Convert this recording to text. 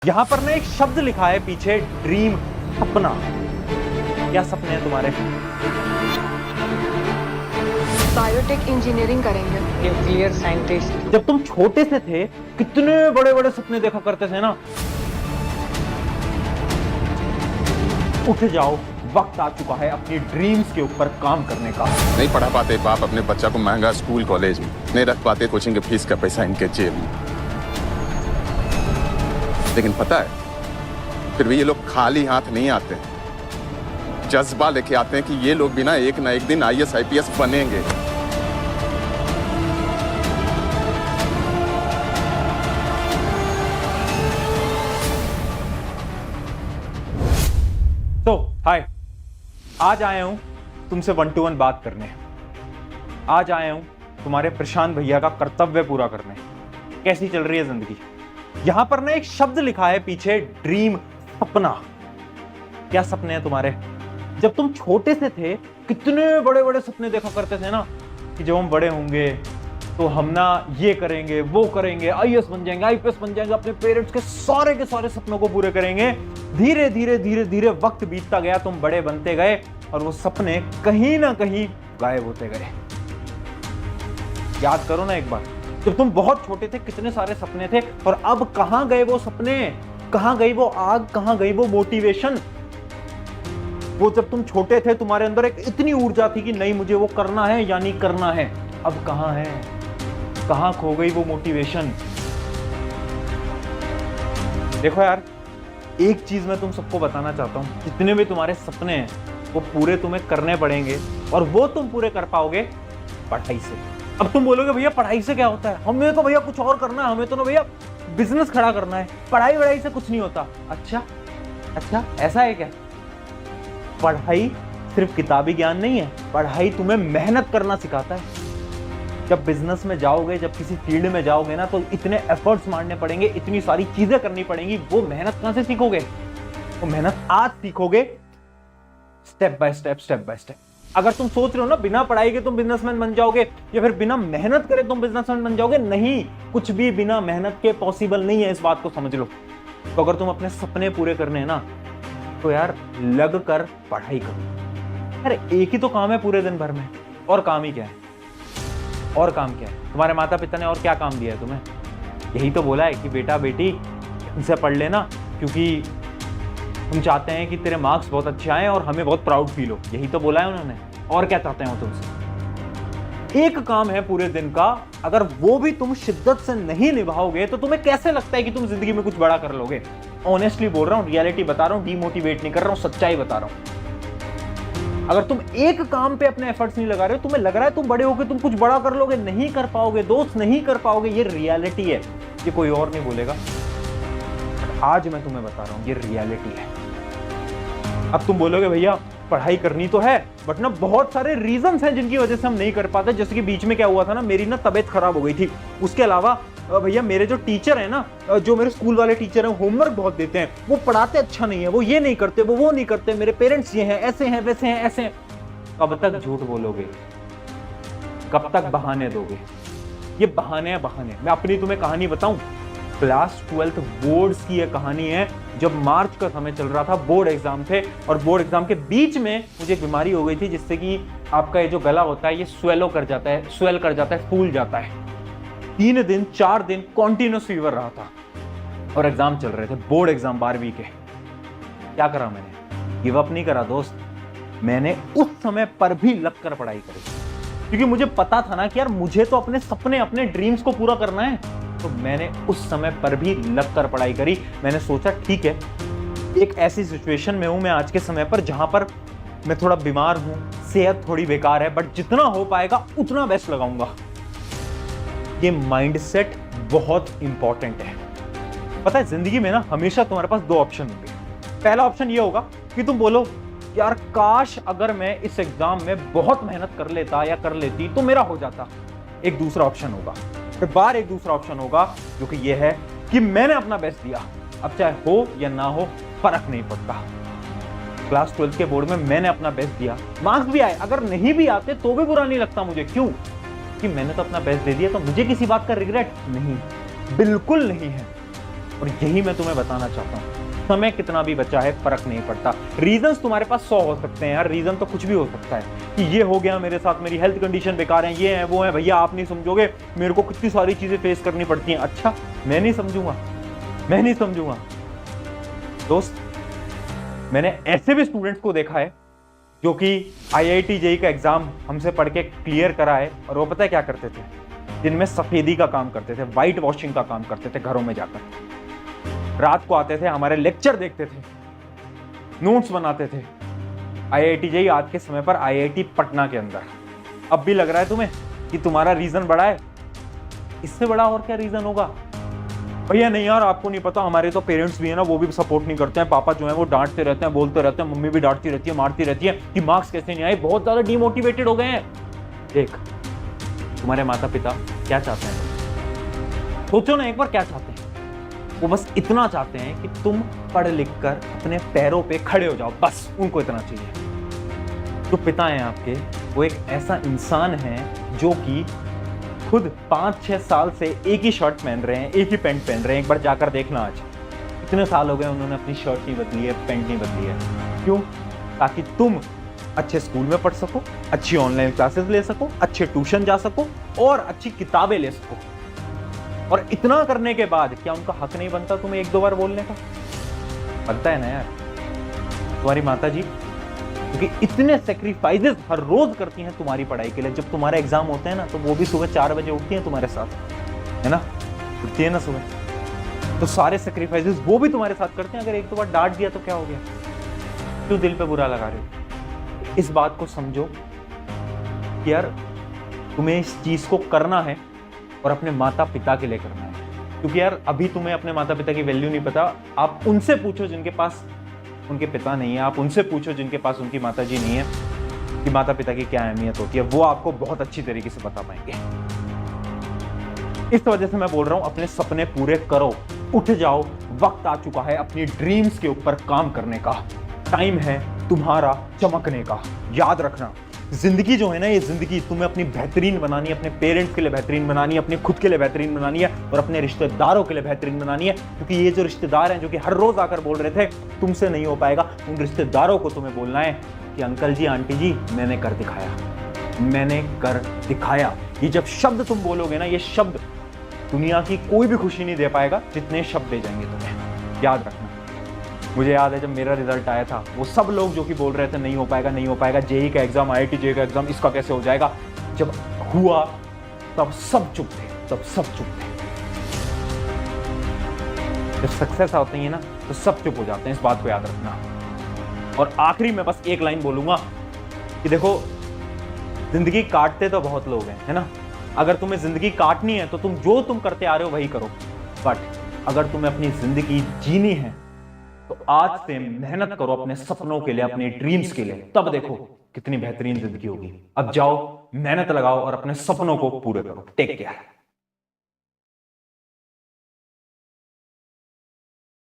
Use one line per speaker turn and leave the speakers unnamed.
यहां पर ना एक शब्द लिखा है पीछे, ड्रीम, सपना। क्या सपने हैं तुम्हारे?
बायोटेक इंजीनियरिंग करेंगे।
Nuclear scientist.
जब तुम छोटे से थे कितने बड़े बड़े सपने देखा करते थे ना। उठ जाओ, वक्त आ चुका है अपनी ड्रीम्स के ऊपर काम करने का।
नहीं पढ़ा पाते बाप अपने बच्चा को महंगा स्कूल कॉलेज में, नहीं रख पाते कोचिंग के फीस का पैसा इनके जेब में। लेकिन पता है फिर भी ये लोग खाली हाथ नहीं आते, जज्बा लेके आते हैं कि ये लोग भी ना एक दिन आईएएस आईपीएस बनेंगे।
तो हाय, आज आया हूं तुमसे 1 to 1 बात करने। आज आया हूं तुम्हारे प्रशांत भैया का कर्तव्य पूरा करने। कैसी चल रही है जिंदगी? यहां पर ना एक शब्द लिखा है पीछे, ड्रीम, सपना। क्या सपने हैं तुम्हारे? जब तुम छोटे से थे कितने बड़े बड़े सपने देखा करते थे ना, कि जब हम बड़े होंगे तो हम ना ये करेंगे, वो करेंगे, आईएएस बन जाएंगे, आईपीएस बन जाएंगे, अपने पेरेंट्स के सारे सपनों को पूरे करेंगे। धीरे धीरे वक्त बीतता गया, तुम बड़े बनते गए और वो सपने कहीं ना कहीं गायब होते गए। याद करो ना एक बार, जब तुम बहुत छोटे थे कितने सारे सपने थे, और अब कहां गए वो सपने? कहां गई वो आग? कहां गई वो मोटिवेशन? वो जब तुम छोटे थे तुम्हारे अंदर एक इतनी ऊर्जा थी कि नहीं मुझे वो करना है या नहीं करना है। अब कहां है? कहां खो गई वो मोटिवेशन? देखो यार, एक चीज मैं तुम सबको बताना चाहता हूं, जितने भी तुम्हारे सपने हैं वो पूरे तुम्हें करने पड़ेंगे, और वो तुम पूरे कर पाओगे पढ़ाई से। अब तुम बोलोगे भैया पढ़ाई से क्या होता है? हमें तो भैया कुछ और करना है, हमें तो ना भैया बिजनेस खड़ा करना है, पढ़ाई वढ़ाई से कुछ नहीं होता। अच्छा, ऐसा है क्या? पढ़ाई सिर्फ किताबी ज्ञान नहीं है, पढ़ाई तुम्हें मेहनत करना सिखाता है। जब बिजनेस में जाओगे, जब किसी फील्ड में जाओगे ना, तो इतने एफर्ट्स मारने पड़ेंगे, इतनी सारी चीजें करनी पड़ेंगी। वो मेहनत कहां से सीखोगे? वो मेहनत आज सीखोगे, स्टेप बाय स्टेप। अगर तुम सोच रहे हो ना बिना पढ़ाई के तुम बिजनेसमैन बन जाओगे, या फिर बिना मेहनत करे तुम बिजनेसमैन बन जाओगे, नहीं, कुछ भी बिना मेहनत के पॉसिबल नहीं है, इस बात को समझ लो। तो अगर तुम अपने सपने पूरे करने हैं ना, तो यार लग कर पढ़ाई करो। अरे एक ही तो काम है पूरे दिन भर में, और काम ही क्या है? और काम क्या है? तुम्हारे माता पिता ने और क्या काम दिया है तुम्हें? यही तो बोला है कि बेटा बेटी इनसे पढ़ लेना, क्योंकि हम चाहते हैं कि तेरे मार्क्स बहुत अच्छे आए और हमें बहुत प्राउड फील हो। यही तो बोला है उन्होंने, और क्या चाहते हैं वो तुमसे? एक काम है पूरे दिन का, अगर वो भी तुम शिद्दत से नहीं निभाओगे तो तुम्हें कैसे लगता है कि तुम जिंदगी में कुछ बड़ा कर लोगे? ऑनेस्टली बोल रहा हूं, रियलिटी बता रहा हूं, डीमोटिवेट नहीं कर रहा हूं, सच्चाई बता रहा हूं। अगर तुम एक काम पे अपने एफर्ट्स नहीं लगा रहे हो, तुम्हें लग रहा है तुम बड़े होगे तुम कुछ बड़ा कर लोगे, नहीं कर पाओगे दोस्त, नहीं कर पाओगे। ये रियलिटी है, ये कोई और नहीं बोलेगा। आज मैं तुम्हें बता रहा हूं, ये रियलिटी है। अब तुम बोलोगे भैया पढ़ाई करनी तो है, बट ना बहुत सारे रीजंस हैं जिनकी वजह से हम नहीं कर पाते। जैसे कि बीच में क्या हुआ था ना, मेरी ना तबीयत खराब हो गई थी। उसके अलावा भैया मेरे जो टीचर है ना, जो मेरे स्कूल वाले टीचर हैं, होमवर्क बहुत देते हैं, वो पढ़ाते अच्छा नहीं है, वो ये नहीं करते, वो नहीं करते, मेरे पेरेंट्स ये हैं, ऐसे हैं, वैसे हैं, ऐसे हैं। कब तक झूठ बोलोगे? कब तक बहाने दोगे? ये बहाने हैं, बहाने। मैं अपनी तुम्हें कहानी बताऊं, क्लास 12th बोर्ड्स की यह कहानी है। जब मार्च का समय चल रहा था, बोर्ड एग्जाम थे, और बोर्ड एग्जाम के बीच में मुझे एक बीमारी हो गई थी, जिससे कि आपका ये जो गला होता है ये स्वेल कर जाता है, फूल जाता है। 3 दिन 4 दिन कॉन्टिन्यूस फीवर रहा था, और एग्जाम चल रहे थे, बोर्ड एग्जाम 12वीं के। क्या करा मैंने? गिव अप नहीं करा दोस्त, मैंने उस समय पर भी लगकर पढ़ाई करी, क्योंकि मुझे पता था ना कि यार मुझे तो अपने सपने, अपने ड्रीम्स को पूरा करना है। तो मैंने उस समय पर भी लगकर पढ़ाई करी। मैंने सोचा ठीक है, एक ऐसी सिचुएशन में हूं मैं आज के समय पर, जहां पर मैं थोड़ा बीमार हूं, सेहत थोड़ी बेकार है, बट जितना हो पाएगा उतना बेस्ट लगाऊंगा। ये माइंडसेट बहुत इंपॉर्टेंट है। पता है जिंदगी में ना हमेशा तुम्हारे पास 2 ऑप्शन होंगे। पहला ऑप्शन ये होगा कि तुम बोलो यार काश अगर मैं इस एग्जाम में बहुत मेहनत कर लेता या कर लेती तो मेरा हो जाता। एक दूसरा ऑप्शन होगा, फिर बार एक दूसरा ऑप्शन होगा, जो कि ये है कि मैंने अपना बेस्ट दिया, अब चाहे हो या ना हो फर्क नहीं पड़ता। क्लास 12th के बोर्ड में मैंने अपना बेस्ट दिया, मार्क्स भी आए, अगर नहीं भी आते तो भी बुरा नहीं लगता मुझे। क्यों? कि मैंने तो अपना बेस्ट दे दिया, तो मुझे किसी बात का रिग्रेट नहीं, बिल्कुल नहीं है। और यही मैं तुम्हें बताना चाहता हूँ, समय कितना भी बचा है फर्क नहीं पड़ता। रीजंस तुम्हारे पास 100 हो सकते हैं यार, रीजन तो कुछ भी हो सकता है कि ये हो गया मेरे साथ, मेरी हेल्थ कंडीशन बेकार है, ये है वो है। भैया आप नहीं समझोगे, मेरे को कितनी सारी चीजें फेस करनी पड़ती हैं। अच्छा मैं नहीं समझूंगा, मैं नहीं समझूंगा। दोस्त मैंने ऐसे भी स्टूडेंट्स को देखा है जो कि IIT JEE का एग्जाम हमसे पढ़ के क्लियर करा है, और वो पता है क्या करते थे, जिनमें सफेदी का काम करते थे, व्हाइट वॉशिंग का काम करते थे घरों में जाकर। रात को आते थे, हमारे लेक्चर देखते थे, नोट्स बनाते थे। IIT JEE आज के समय पर IIT पटना के अंदर। अब भी लग रहा है तुम्हें कि तुम्हारा रीजन बड़ा है? इससे बड़ा और क्या रीजन होगा? भैया नहीं यार आपको नहीं पता, हमारे तो पेरेंट्स भी है ना, वो भी सपोर्ट नहीं करते हैं। पापा जो है वो डांटते रहते हैं, बोलते रहते हैं, मम्मी भी डांटती रहती है, मारती रहती है कि मार्क्स कैसे नहीं आए, बहुत ज्यादा डिमोटिवेटेड हो गए हैं। देख तुम्हारे माता पिता क्या चाहते हैं, सोचो ना एक बार क्या चाहते हैं। वो बस इतना चाहते हैं कि तुम पढ़ लिख कर अपने पैरों पे खड़े हो जाओ, बस उनको इतना चाहिए। जो पिता हैं आपके, वो एक ऐसा इंसान है जो कि खुद 5-6 साल से एक ही शर्ट पहन रहे हैं, एक ही पैंट पहन रहे हैं। एक बार जाकर देखना, आज इतने साल हो गए उन्होंने अपनी शर्ट नहीं बदली है, पैंट नहीं बदली है। क्यों? ताकि तुम अच्छे स्कूल में पढ़ सको, अच्छी ऑनलाइन क्लासेस ले सको, अच्छे ट्यूशन जा सको और अच्छी किताबें ले सको। और इतना करने के बाद क्या उनका हक नहीं बनता तुम्हें 1-2 बार बोलने का? बनता है ना यार। तुम्हारी माता जी क्योंकि इतने सेक्रीफाइसेस हर रोज करती हैं तुम्हारी पढ़ाई के लिए। जब तुम्हारे एग्जाम होते हैं ना, तो वो भी सुबह 4 बजे उठती हैं तुम्हारे साथ, है ना, उठती है ना सुबह। तो सारे सेक्रीफाइसेस वो भी तुम्हारे साथ करते हैं। अगर 1-2 बार डांट दिया तो क्या हो गया? क्यों दिल पे बुरा लगा रहे हो? इस बात को समझो कि यार तुम्हें इस चीज को करना है और अपने माता पिता के लिए करना है। क्योंकि यार अभी तुम्हें अपने माता पिता की वैल्यू नहीं पता। आप उनसे पूछो जिनके पास उनके पिता नहीं है, आप उनसे पूछो जिनके पास उनकी माता जी नहीं है, कि माता पिता की क्या अहमियत होती है। वो आपको बहुत अच्छी तरीके से बता पाएंगे। इस वजह से मैं बोल रहा हूं, अपने सपने पूरे करो, उठ जाओ। वक्त आ चुका है अपनी ड्रीम्स के ऊपर काम करने का। टाइम है तुम्हारा चमकने का। याद रखना, जिंदगी जो है ना, ये जिंदगी तुम्हें अपनी बेहतरीन बनानी है, अपने पेरेंट्स के लिए बेहतरीन बनानी है, अपने खुद के लिए बेहतरीन बनानी है और अपने रिश्तेदारों के लिए बेहतरीन बनानी है। क्योंकि ये जो रिश्तेदार हैं जो कि हर रोज आकर बोल रहे थे तुमसे नहीं हो पाएगा, उन रिश्तेदारों को तुम्हें बोलना है कि अंकल जी आंटी जी मैंने कर दिखाया, मैंने कर दिखाया। ये जब शब्द तुम बोलोगे ना, ये शब्द दुनिया की कोई भी खुशी नहीं दे पाएगा जितने शब्द दे जाएंगे तुम्हें। याद रखना। मुझे याद है जब मेरा रिजल्ट आया था, वो सब लोग जो कि बोल रहे थे नहीं हो पाएगा, नहीं हो पाएगा, जेई का एग्जाम, IIT JEE का एग्जाम, इसका कैसे हो जाएगा, जब हुआ तब सब चुप थे, तब सब चुप थे। जब सक्सेस आती है ना तो सब चुप हो जाते हैं, इस बात को याद रखना। और आखिरी में बस एक लाइन बोलूंगा कि देखो, जिंदगी काटते तो बहुत लोग हैं, है ना। अगर तुम्हें जिंदगी काटनी है तो तुम जो तुम करते आ रहे हो वही करो। बट अगर तुम्हें अपनी जिंदगी जीनी है तो आज से मेहनत करो अपने सपनों के लिए, अपने ड्रीम्स के लिए। तब देखो कितनी बेहतरीन जिंदगी होगी। अब जाओ, मेहनत लगाओ और अपने सपनों को पूरे करो। Take care.